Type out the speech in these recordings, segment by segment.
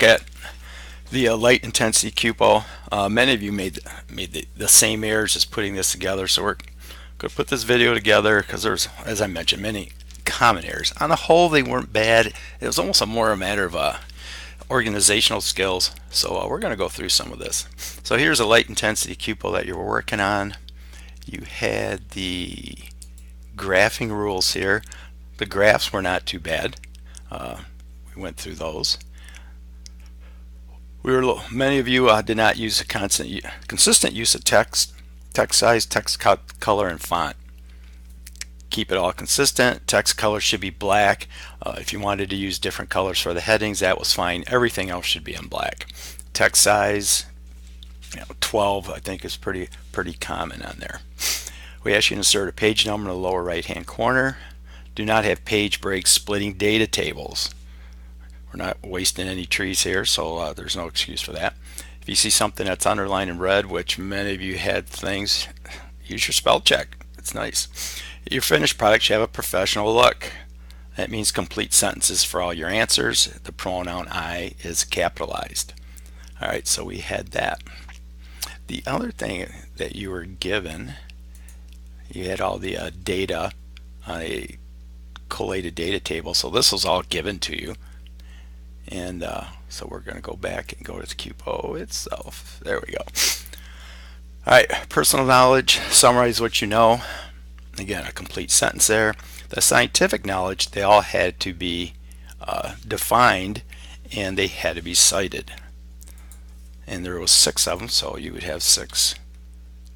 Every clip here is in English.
look at the light intensity QPO. Many of you made the same errors as putting this together, so we're going to put this video together because there's, as I mentioned, many common errors. On the whole, they weren't bad. It was almost more a matter of organizational skills. So we're going to go through some of this. So here's a light intensity QPO that you were working on. You had the graphing rules here. The graphs were not too bad. We went through those. Many of you did not use a consistent use of text size, text color, and font. Keep it all consistent. Text color should be black. If you wanted to use different colors for the headings, that was fine. Everything else should be in black. Text size, 12, I think, is pretty common on there. We ask you to insert a page number in the lower right hand corner. Do not have page breaks splitting data tables. We're not wasting any trees here, so there's no excuse for that. If you see something that's underlined in red, which many of you had things, use your spell check. It's nice. Your finished product should have a professional look. That means complete sentences for all your answers. The pronoun I is capitalized. Alright, so we had that. The other thing that you were given, you had all the data on a collated data table, so this was all given to you. And so we're going to go back and go to the QPO itself. There we go. Alright, personal knowledge, summarize what you know. Again, a complete sentence there. The scientific knowledge, they all had to be defined, and they had to be cited. And there was 6 of them, so you would have 6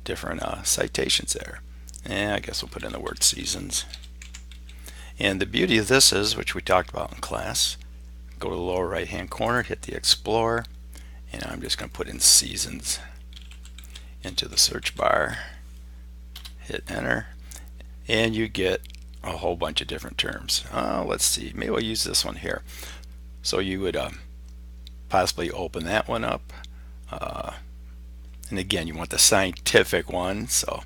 different citations there. And I guess we'll put in the word seasons. And the beauty of this is, which we talked about in class, go to the lower right hand corner, hit the Explorer, and I'm just going to put in seasons into the search bar, hit enter, and you get a whole bunch of different terms. Let's see, maybe we'll use this one here. So you would possibly open that one up, and again, you want the scientific one, so,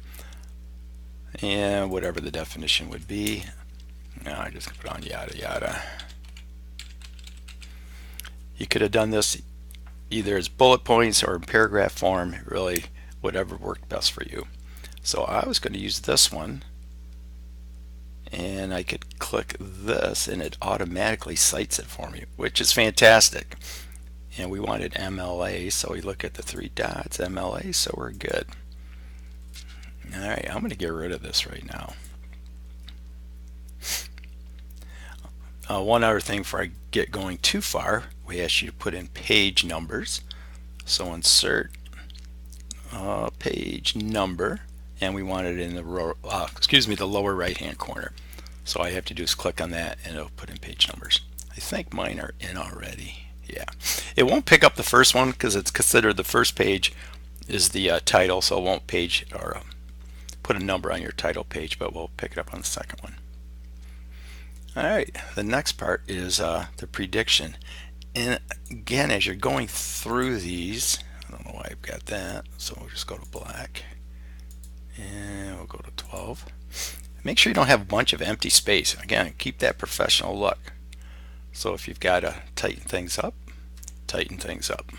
and whatever the definition would be. Now I just put on yada yada. You could have done this either as bullet points or in paragraph form, really whatever worked best for you. So I was going to use this one, and I could click this and it automatically cites it for me, which is fantastic. And we wanted MLA, so we look at the 3 dots, MLA, so we're good. Alright, I'm going to get rid of this right now. One other thing before I get going too far, we ask you to put in page numbers. So insert page number, and we want it in the the lower right hand corner. So all I have to do is click on that and it'll put in page numbers. I think mine are in already. Yeah, it won't pick up the first one because it's considered the first page is the title, so it won't page or put a number on your title page, but we'll pick it up on the second one. Alright, the next part is the prediction. And again, as you're going through these, I don't know why I've got that, so we'll just go to black and we'll go to 12. Make sure you don't have a bunch of empty space. Again, keep that professional look. So if you've got to tighten things up, tighten things up.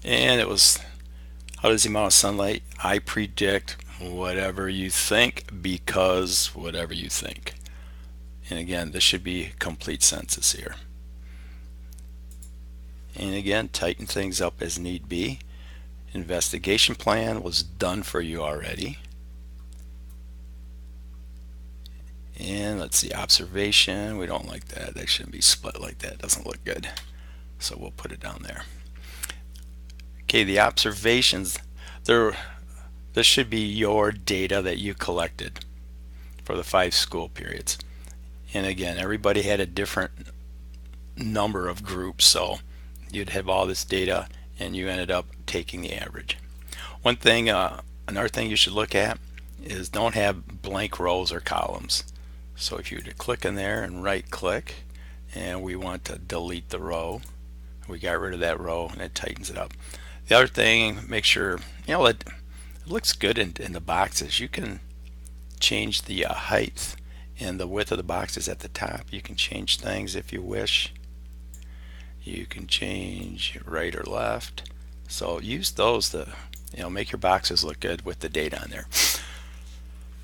And it was, how does the amount of sunlight? I predict whatever you think because whatever you think. And again, this should be complete sentences here. And again, tighten things up as need be. Investigation plan was done for you already. And let's see, observation, we don't like that. That shouldn't be split like that. It doesn't look good. So we'll put it down there. Okay, the observations, this should be your data that you collected for the 5 school periods. And again, everybody had a different number of groups, so you'd have all this data and you ended up taking the average. One thing, another thing you should look at is don't have blank rows or columns. So if you were to click in there and right click, and we want to delete the row, we got rid of that row and it tightens it up. The other thing, make sure it looks good in the boxes. You can change the height and the width of the boxes at the top. You can change things if you wish. You can change right or left. So use those to make your boxes look good with the data on there.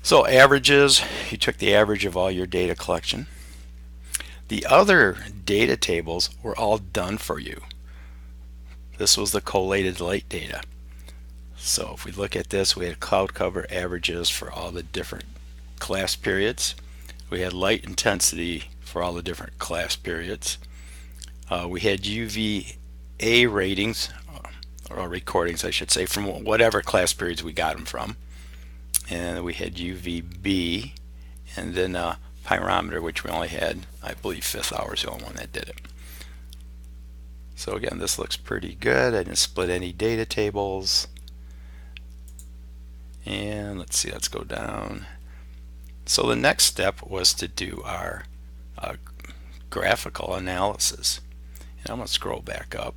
So averages, you took the average of all your data collection. The other data tables were all done for you. This was the collated light data. So if we look at this, we had cloud cover averages for all the different class periods. We had light intensity for all the different class periods. We had UVA ratings, or recordings I should say, from whatever class periods we got them from. And we had UVB, and then pyrometer, which we only had, I believe, 5th hour is the only one that did it. So again, this looks pretty good. I didn't split any data tables. And let's see, let's go down. So the next step was to do our graphical analysis. And I'm going to scroll back up.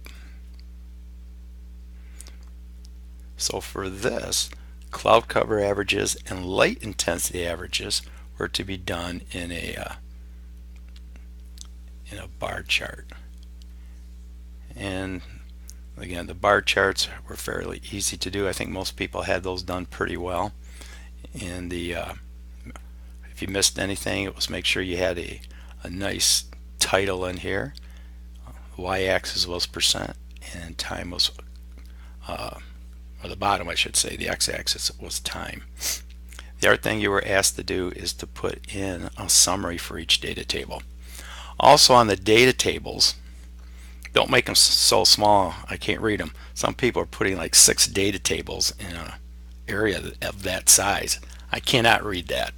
So for this, cloud cover averages and light intensity averages were to be done in a bar chart. And again, the bar charts were fairly easy to do. I think most people had those done pretty well. And if you missed anything, it was make sure you had a nice title in here. Y-axis was percent, and time was, or the bottom I should say, the x-axis was time. The other thing you were asked to do is to put in a summary for each data table. Also on the data tables, don't make them so small I can't read them. Some people are putting like 6 data tables in an area of that size. I cannot read that.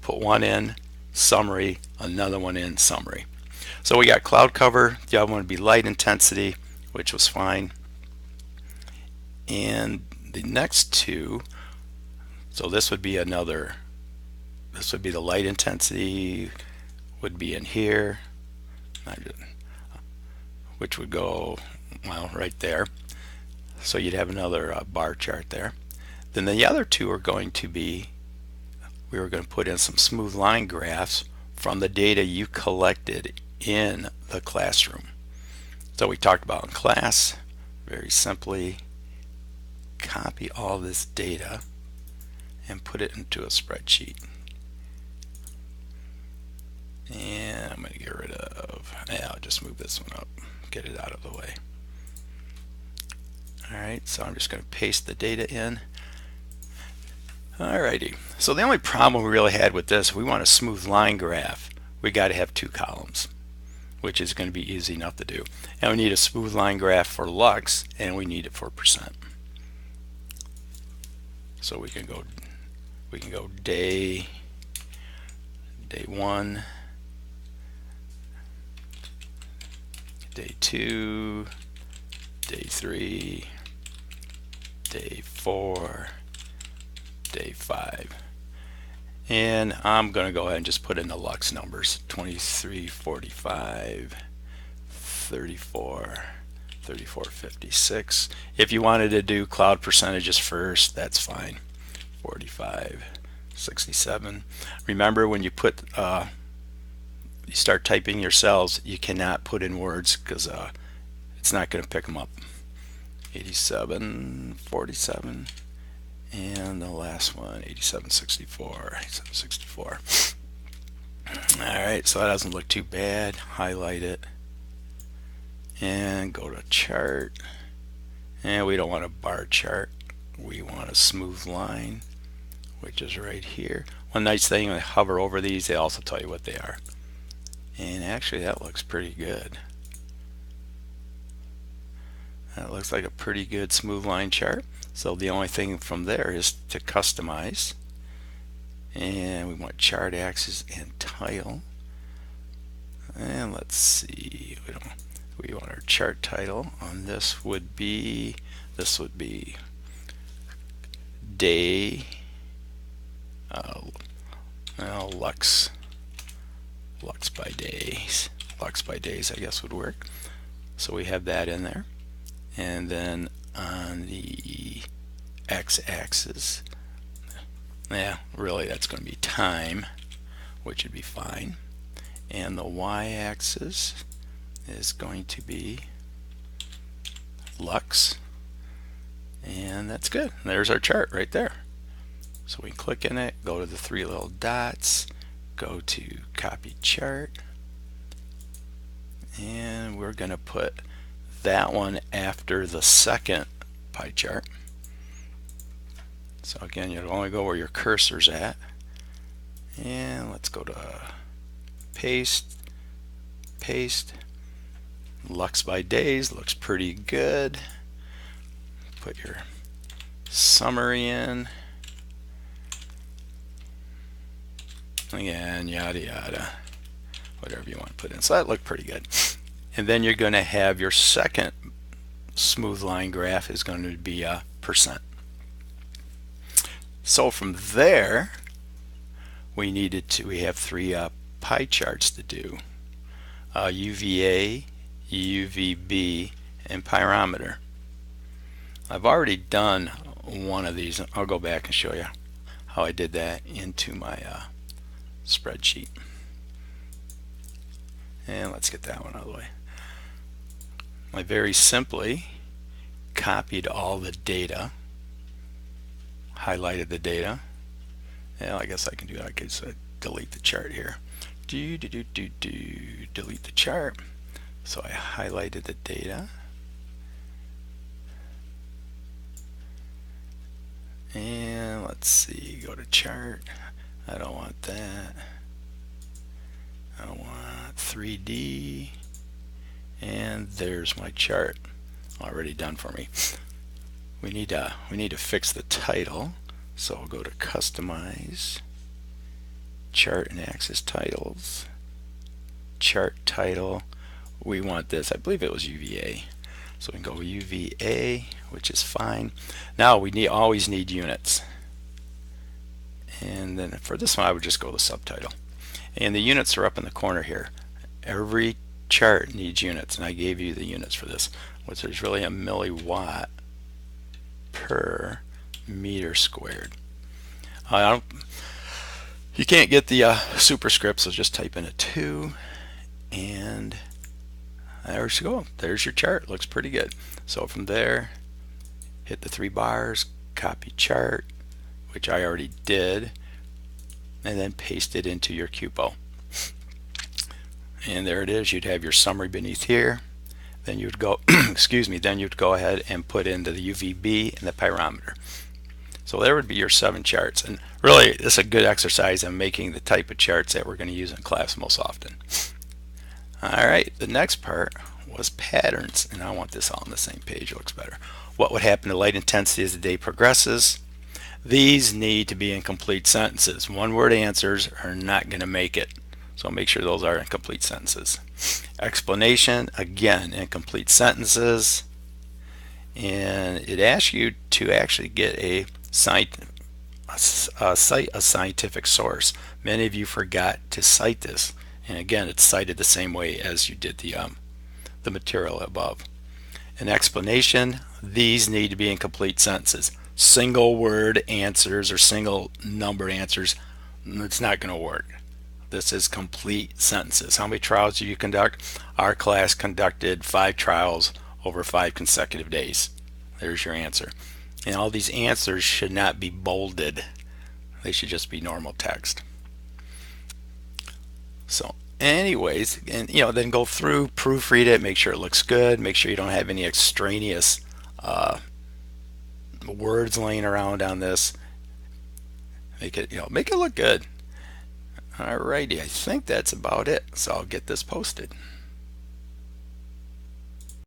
Put one in, summary, another one in, summary. So we got cloud cover, the other one would be light intensity, which was fine. And the next two, so this would be the light intensity would be in here, which would go, well, right there. So you'd have another bar chart there. Then the other two are going to be, we were going to put in some smooth line graphs from the data you collected in the classroom. So we talked about in class, very simply, copy all this data and put it into a spreadsheet. And I'm going to get rid of, I'll just move this one up, get it out of the way. Alright, so I'm just going to paste the data in. Alrighty, so the only problem we really had with this, we want a smooth line graph, we got to have 2 columns, which is going to be easy enough to do. And we need a smooth line graph for lux, and we need it for percent. So we can go day 1, day 2, day 3, day 4, day 5. And I'm going to go ahead and just put in the lux numbers: 23, 45, 34, 34, 56. If you wanted to do cloud percentages first, that's fine. 45, 67. Remember, when you put you start typing your cells, you cannot put in words because it's not going to pick them up. 87, 47, and the last one, 87, 64, 87, 64. Alright, so that doesn't look too bad. Highlight it and go to chart, and we don't want a bar chart, we want a smooth line, which is right here. One nice thing, when I hover over these, they also tell you what they are. And actually that looks pretty good. That looks like a pretty good smooth line chart. So the only thing from there is to customize, and we want chart axis and title. And let's see, we want our chart title on this would be day lux by days I guess would work. So we have that in there, and then on the x-axis, really that's going to be time, which would be fine, and the y-axis is going to be Lux, and that's good. There's our chart right there. So we can click in it, go to the three little dots, go to copy chart, and we're going to put that one after the second pie chart. So again, you'll only go where your cursor's at, and let's go to paste, paste. Lux by days looks pretty good. Put your summary in, again, yada yada, whatever you want to put in. So that looked pretty good. And then you're going to have your second smooth line graph is going to be a percent. So from there, we have three pie charts to do: UVA, UVB, and pyrometer. I've already done one of these. I'll go back and show you how I did that into my spreadsheet. And let's get that one out of the way. I very simply copied all the data, highlighted the data. Yeah, I guess I can do that. I could delete the chart here. Delete the chart. So I highlighted the data. And let's see, go to chart. I don't want that. I want 3D. And there's my chart already done for me. We need to fix the title. So we'll go to Customize, Chart and Axis Titles, Chart Title. We want this. I believe it was UVA. So we can go UVA, which is fine. Now we always need units. And then for this one, I would just go to subtitle. And the units are up in the corner here. Every chart needs units, and I gave you the units for this, which is really a milliwatt per meter squared. You can't get the superscript, so just type in a 2, and there you go. There's your chart. Looks pretty good. So from there, hit the 3 bars, copy chart, which I already did, and then paste it into your QPOEE. And there it is. You'd have your summary beneath here. Then you'd go, excuse me, then you'd go ahead and put into the UVB and the pyrometer. So there would be your 7 charts. And really, this is a good exercise in making the type of charts that we're going to use in class most often. Alright, the next part was patterns, and I want this all on the same page. It looks better. What would happen to light intensity as the day progresses? These need to be in complete sentences. One-word answers are not going to make it. So make sure those are in complete sentences. Explanation, again, in complete sentences. And it asks you to actually get cite a scientific source. Many of you forgot to cite this. And again, it's cited the same way as you did the material above. An explanation, these need to be in complete sentences. Single word answers or single number answers, it's not going to work. This is complete sentences. How many trials do you conduct? Our class conducted 5 trials over 5 consecutive days. There's your answer. And all these answers should not be bolded. They should just be normal text. So anyways, and then go through, proofread it, make sure it looks good, make sure you don't have any extraneous words laying around on this. Make it look good. Alrighty, I think that's about it. So I'll get this posted.